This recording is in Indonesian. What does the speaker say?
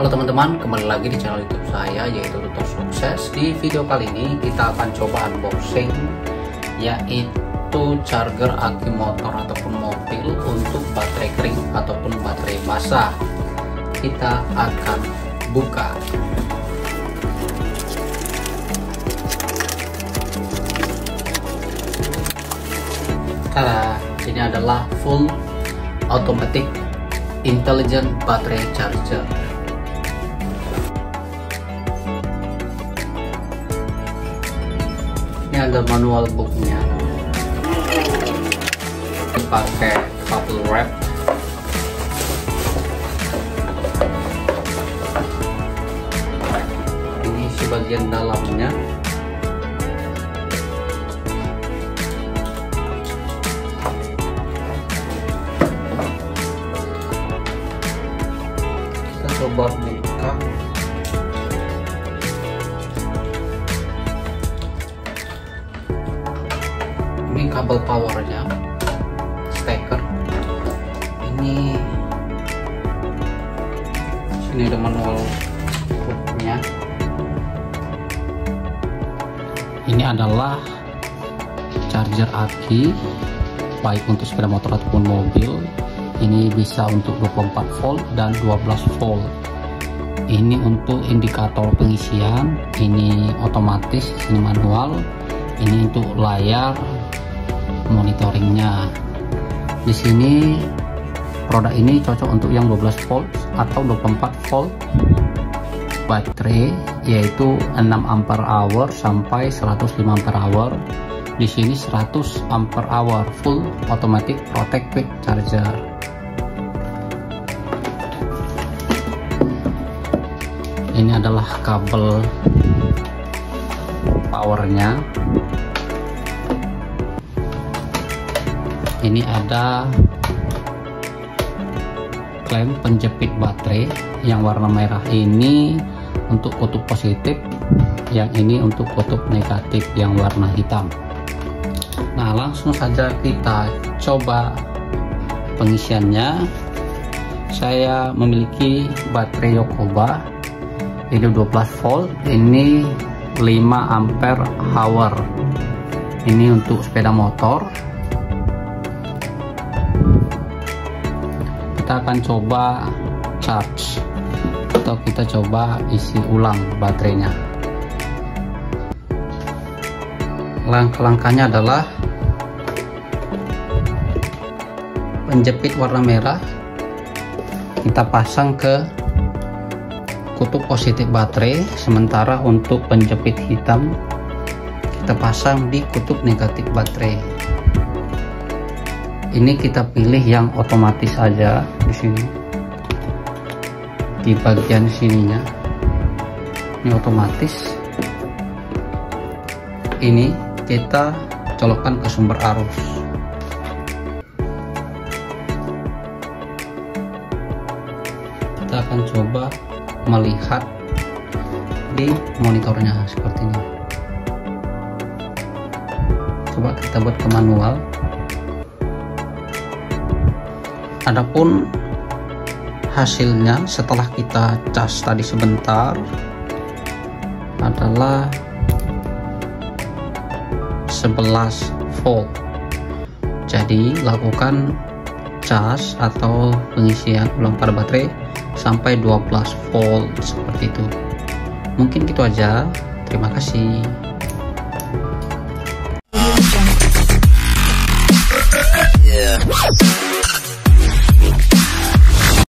Halo teman-teman, kembali lagi di channel YouTube saya yaitu Tutor Sukses. Di video kali ini kita akan coba unboxing yaitu charger aki motor ataupun mobil untuk baterai kering ataupun baterai basah. Kita akan buka. Tada, ini adalah full automatic intelligent battery charger. Ini ada manual booknya, pakai bubble wrap. Ini isi bagian dalamnya. Kita coba buka. Ini kabel powernya, steker. Ini sini ada manual booknya. Ini adalah charger aki baik untuk sepeda motor ataupun mobil. Ini bisa untuk 24 volt dan 12 volt. Ini untuk indikator pengisian, ini otomatis, ini manual. Ini untuk layar monitoringnya. Di sini produk ini cocok untuk yang 12 volt atau 24 volt baterai, yaitu 6 ampere hour sampai 105 ampere hour. Di sini 100 ampere hour full automatic protect quick charger. Ini adalah kabel powernya. Ini ada klem penjepit baterai. Yang warna merah ini untuk kutub positif, yang ini untuk kutub negatif yang warna hitam. Nah, langsung saja kita coba pengisiannya. Saya memiliki baterai Yokoba, ini 12 volt, ini 5 ampere hour. Ini untuk sepeda motor. Kita akan coba charge atau kita coba isi ulang baterainya. Langkah-langkahnya adalah penjepit warna merah kita pasang ke kutub positif baterai, sementara untuk penjepit hitam kita pasang di kutub negatif baterai. Ini kita pilih yang otomatis aja di sini, di bagian sininya. Ini otomatis. Ini kita colokkan ke sumber arus. Kita akan coba melihat di monitornya seperti ini. Coba kita buat ke manual. Adapun hasilnya setelah kita cas tadi sebentar adalah 11 volt. Jadi lakukan cas atau pengisian ulang pada baterai sampai 12 volt seperti itu. Mungkin gitu aja. Terima kasih.